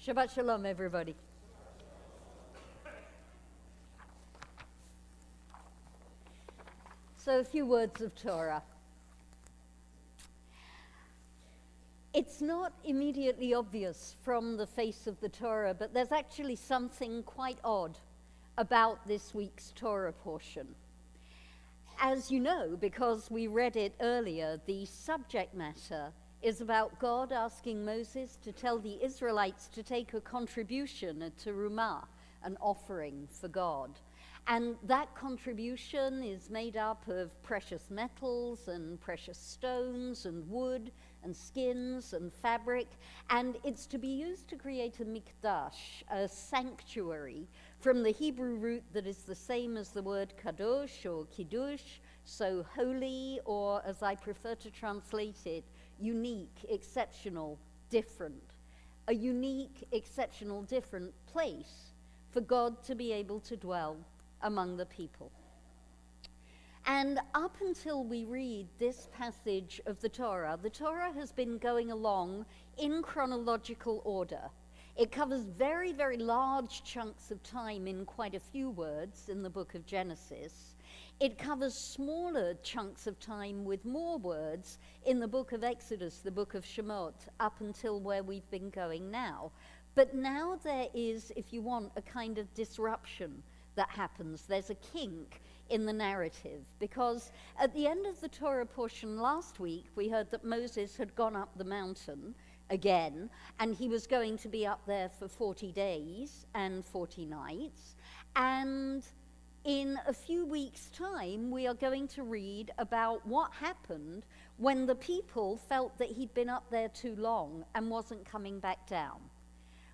Shabbat Shalom, everybody. So a few words of Torah. It's not immediately obvious from the face of the Torah, but there's actually something quite odd about this week's Torah portion. As you know, because we read it earlier, the subject matter is about God asking Moses to tell the Israelites to take a contribution, a terumah, an offering for God. And that contribution is made up of precious metals and precious stones and wood and skins and fabric, and it's to be used to create a mikdash, a sanctuary, from the Hebrew root that is the same as the word kadosh or kiddush, so holy, or as I prefer to translate it, unique, exceptional, different. A unique, exceptional, different place for God to be able to dwell among the people. And up until we read this passage of the Torah has been going along in chronological order. It covers very, very large chunks of time in quite a few words in the book of Genesis. It covers smaller chunks of time with more words in the book of Exodus, the book of Shemot, up until where we've been going now. But now there is, if you want, a kind of disruption that happens. There's a kink in the narrative, because at the end of the Torah portion last week, we heard that Moses had gone up the mountain again, and he was going to be up there for 40 days and 40 nights. And in a few weeks' time, we are going to read about what happened when the people felt that he'd been up there too long and wasn't coming back down,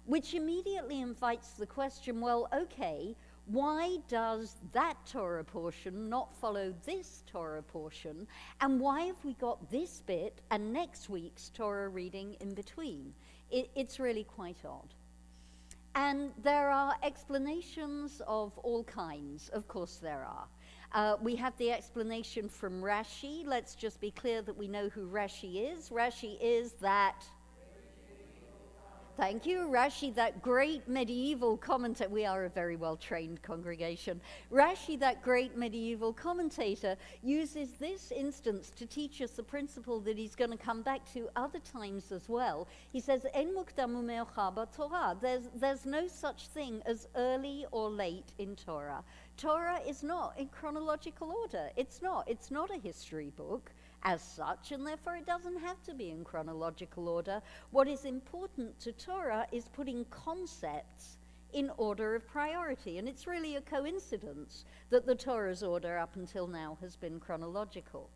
which immediately invites the question, well, okay, why does that Torah portion not follow this Torah portion? And why have we got this bit and next week's Torah reading in between? It's really quite odd. And there are explanations of all kinds. Of course there are. We have the explanation from Rashi. Let's just be clear that we know who Rashi is. Rashi is that... Thank you, Rashi, that great medieval commentator. We are a very well-trained congregation. Rashi, that great medieval commentator, uses this instance to teach us a principle that he's going to come back to other times as well. He says, "En mukdam u'me'ochar b'Torah." There's no such thing as early or late in Torah. Torah is not in chronological order. It's not. It's not a history book as such, and therefore it doesn't have to be in chronological order. What is important to Torah is putting concepts in order of priority, and it's really a coincidence that the Torah's order up until now has been chronological.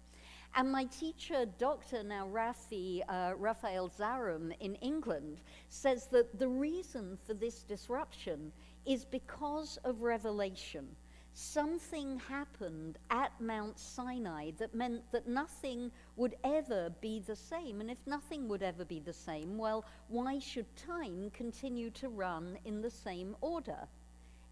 And my teacher, Dr. now Raphael Zarum in England, says that the reason for this disruption is because of revelation. Something happened at Mount Sinai that meant that nothing would ever be the same. And if nothing would ever be the same, well, why should time continue to run in the same order?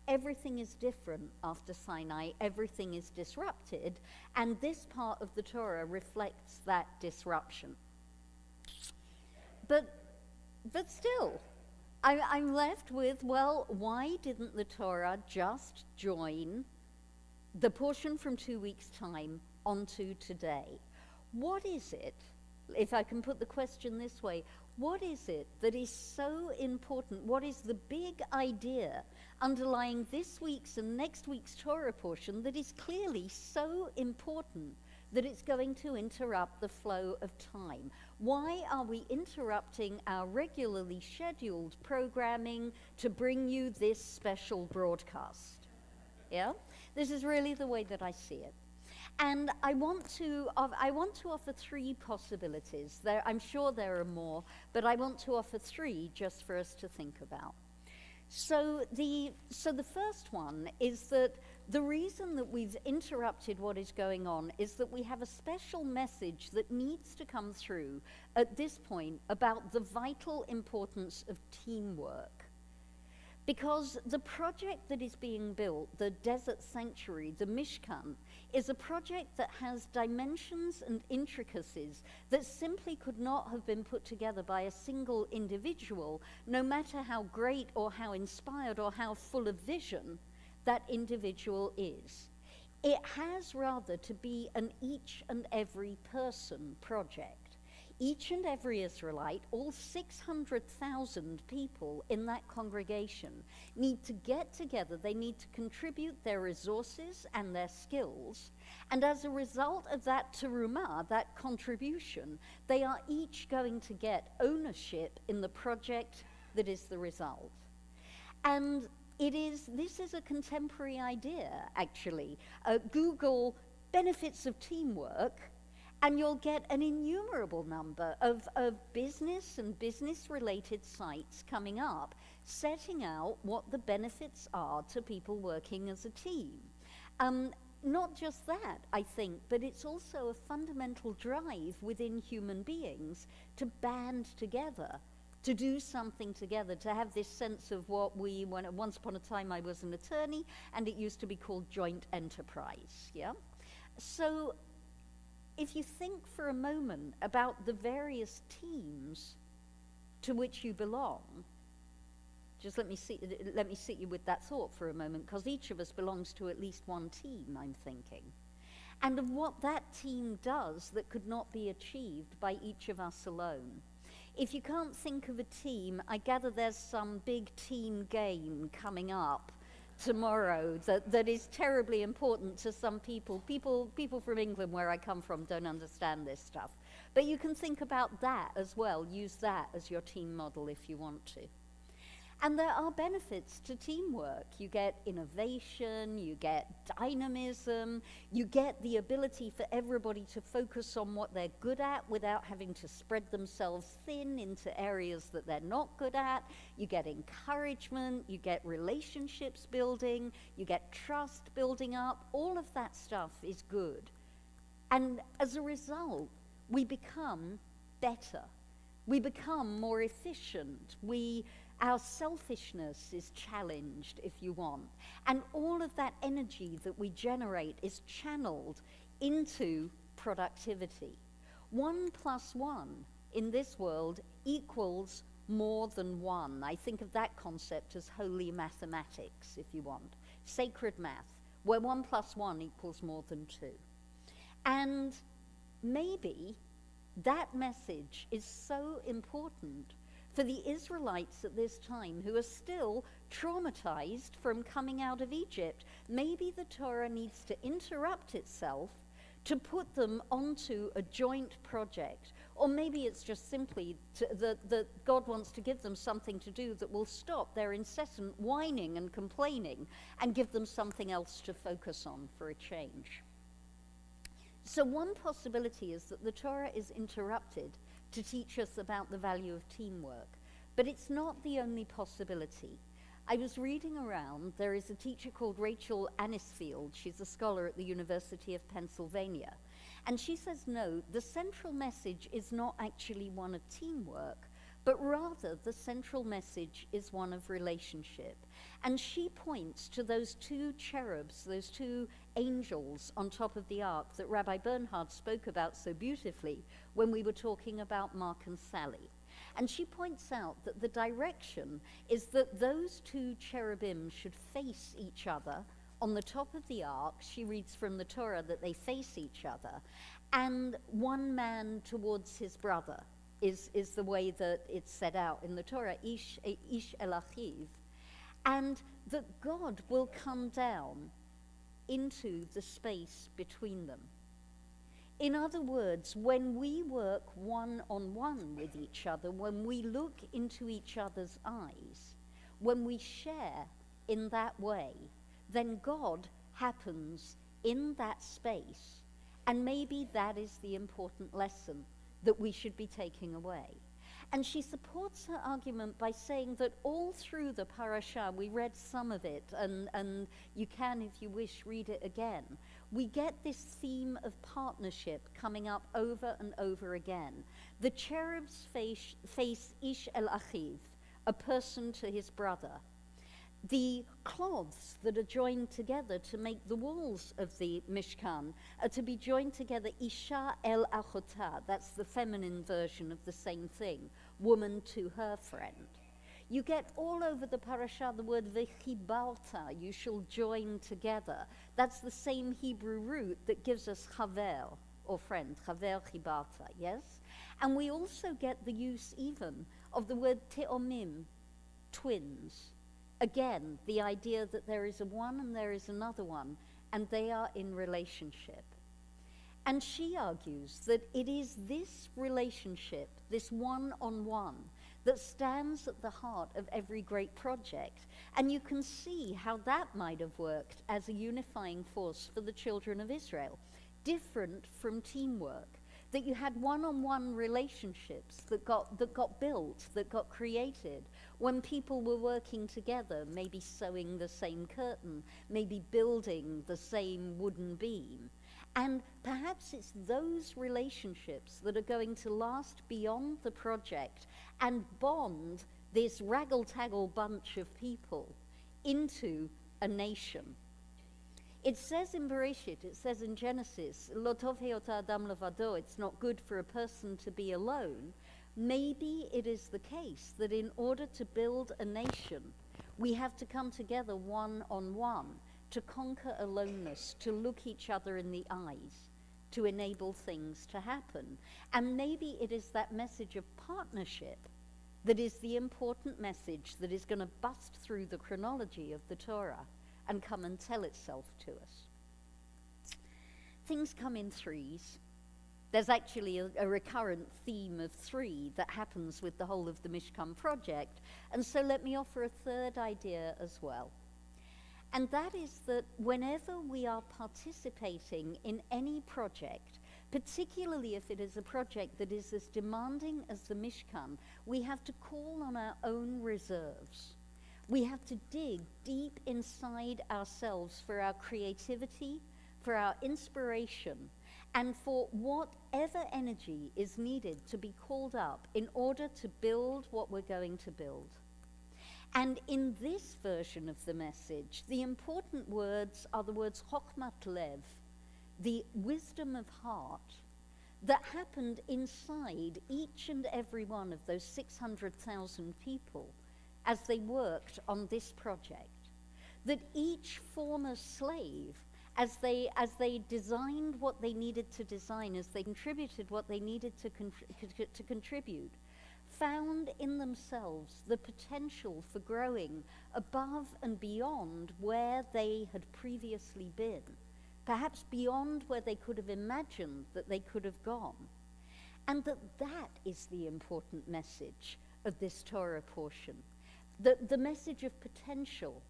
Everything is different after Sinai. Everything is disrupted. And this part of the Torah reflects that disruption. But still, I'm left with, well, why didn't the Torah just join the portion from 2 weeks' time onto today? What is it, if I can put the question this way, what is it that is so important? What is the big idea underlying this week's and next week's Torah portion that is clearly so important that it's going to interrupt the flow of time? Why are we interrupting our regularly scheduled programming to bring you this special broadcast? Yeah? This is really the way that I see it. And I want to offer three possibilities. I'm sure there are more, but I want to offer three just for us to think about. So the first one is that the reason that we've interrupted what is going on is that we have a special message that needs to come through at this point about the vital importance of teamwork. Because the project that is being built, the desert sanctuary, the Mishkan, is a project that has dimensions and intricacies that simply could not have been put together by a single individual, no matter how great or how inspired or how full of vision that individual is. It has rather to be an each and every person project. Each and every Israelite, all 600,000 people in that congregation, need to get together. They need to contribute their resources and their skills. And as a result of that terumah, that contribution, they are each going to get ownership in the project that is the result. And this is a contemporary idea, actually. Google benefits of teamwork, and you'll get an innumerable number of business and business-related sites coming up, setting out what the benefits are to people working as a team. Not just that, I think, but it's also a fundamental drive within human beings to band together, to do something together, to have this sense of once upon a time I was an attorney, and it used to be called joint enterprise, yeah? So, if you think for a moment about the various teams to which you belong, just let me sit you with that thought for a moment, because each of us belongs to at least one team, I'm thinking, and of what that team does that could not be achieved by each of us alone. If you can't think of a team, I gather there's some big team game coming up tomorrow that is terribly important to some people. People from England, where I come from, don't understand this stuff. But you can think about that as well. Use that as your team model if you want to. And there are benefits to teamwork. You get innovation, you get dynamism, you get the ability for everybody to focus on what they're good at without having to spread themselves thin into areas that they're not good at. You get encouragement, you get relationships building, you get trust building up. All of that stuff is good. And as a result, we become better. We become more efficient. Our selfishness is challenged, if you want. And all of that energy that we generate is channeled into productivity. 1 + 1 in this world equals more than 1. I think of that concept as holy mathematics, if you want. Sacred math, where 1 + 1 equals more than 2. And maybe that message is so important for the Israelites at this time, who are still traumatized from coming out of Egypt. Maybe the Torah needs to interrupt itself to put them onto a joint project. Or maybe it's just simply that God wants to give them something to do that will stop their incessant whining and complaining and give them something else to focus on for a change. So one possibility is that the Torah is interrupted to teach us about the value of teamwork. But it's not the only possibility. I was reading around, there is a teacher called Rachel Anisfield. She's a scholar at the University of Pennsylvania. And she says, no, the central message is not actually one of teamwork, but rather the central message is one of relationship. And she points to those 2 cherubs, those 2 angels on top of the ark that Rabbi Bernhard spoke about so beautifully when we were talking about Mark and Sally. And she points out that the direction is that those 2 cherubim should face each other on the top of the ark. She reads from the Torah that they face each other, and one man towards his brother is the way that it's set out in the Torah, ish el achiv, and that God will come down into the space between them. In other words, when we work one-on-one with each other, when we look into each other's eyes, when we share in that way, then God happens in that space. And maybe that is the important lesson that we should be taking away. And she supports her argument by saying that all through the parasha, we read some of it, and you can, if you wish, read it again. We get this theme of partnership coming up over and over again. The cherubs face ish el achiv, a person to his brother. The cloths that are joined together to make the walls of the Mishkan are to be joined together, Isha el achotah, that's the feminine version of the same thing, woman to her friend. You get all over the parasha the word vechibarta, you shall join together. That's the same Hebrew root that gives us chaver, or friend, chaver chibarta, yes? And we also get the use even of the word te'omim, twins. Again, the idea that there is a one and there is another one, and they are in relationship. And she argues that it is this relationship, this one-on-one, that stands at the heart of every great project. And you can see how that might have worked as a unifying force for the children of Israel, different from teamwork. That you had one-on-one relationships that got built, that got created, when people were working together, maybe sewing the same curtain, maybe building the same wooden beam. And perhaps it's those relationships that are going to last beyond the project and bond this raggle-taggle bunch of people into a nation. It says in Bereshit, it says in Genesis, Lo tov heyot adam levado, it's not good for a person to be alone. Maybe it is the case that in order to build a nation, we have to come together one-on-one, to conquer aloneness, to look each other in the eyes, to enable things to happen. And maybe it is that message of partnership that is the important message that is going to bust through the chronology of the Torah and come and tell itself to us. Things come in threes. There's actually a recurrent theme of three that happens with the whole of the Mishkan project. And so let me offer a third idea as well. And that is that whenever we are participating in any project, particularly if it is a project that is as demanding as the Mishkan, we have to call on our own reserves. We have to dig deep inside ourselves for our creativity, for our inspiration, and for whatever energy is needed to be called up in order to build what we're going to build. And in this version of the message, the important words are the words chokhmat lev, the wisdom of heart, that happened inside each and every one of those 600,000 people as they worked on this project. That each former slave, as they designed what they needed to design, as they contributed what they needed to contribute, found in themselves the potential for growing above and beyond where they had previously been, perhaps beyond where they could have imagined that they could have gone. And that is the important message of this Torah portion. The message of potential,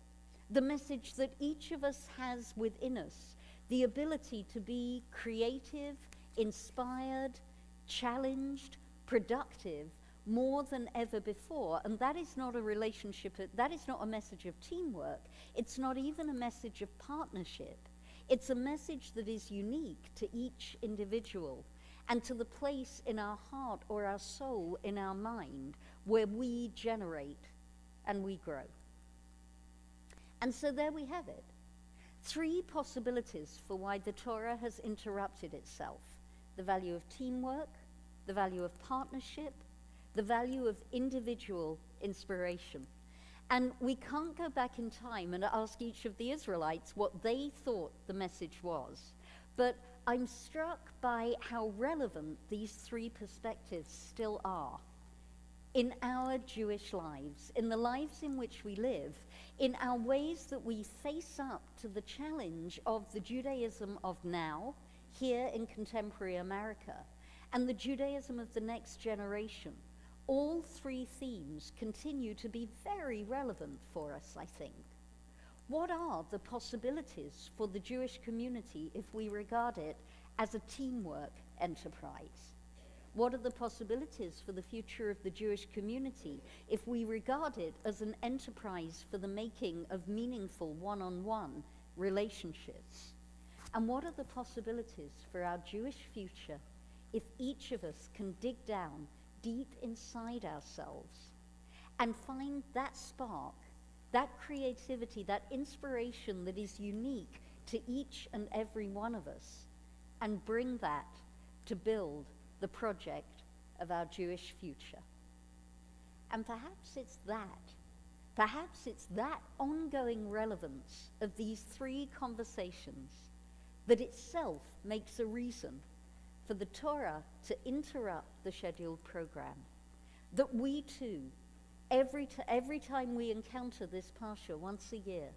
the message that each of us has within us, the ability to be creative, inspired, challenged, productive, more than ever before. And that is not a relationship, that is not a message of teamwork. It's not even a message of partnership. It's a message that is unique to each individual and to the place in our heart or our soul, in our mind, where we generate and we grow. And so there we have it. Three possibilities for why the Torah has interrupted itself: the value of teamwork, the value of partnership, the value of individual inspiration. And we can't go back in time and ask each of the Israelites what they thought the message was. But I'm struck by how relevant these three perspectives still are in our Jewish lives, in the lives in which we live, in our ways that we face up to the challenge of the Judaism of now, here in contemporary America, and the Judaism of the next generation. All three themes continue to be very relevant for us, I think. What are the possibilities for the Jewish community if we regard it as a teamwork enterprise? What are the possibilities for the future of the Jewish community if we regard it as an enterprise for the making of meaningful one-on-one relationships? And what are the possibilities for our Jewish future if each of us can dig down deep inside ourselves and find that spark that creativity, that inspiration that is unique to each and every one of us, and bring that to build the project of our Jewish future. And perhaps it's that ongoing relevance of these three conversations that itself makes a reason for the Torah to interrupt the scheduled program. That we too, every time we encounter this parsha once a year,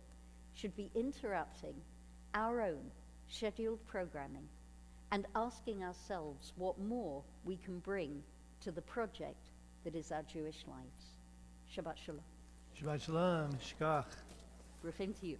should be interrupting our own scheduled programming and asking ourselves what more we can bring to the project that is our Jewish lives. Shabbat Shalom. Shabbat Shalom, Shkach. Bruchim to you.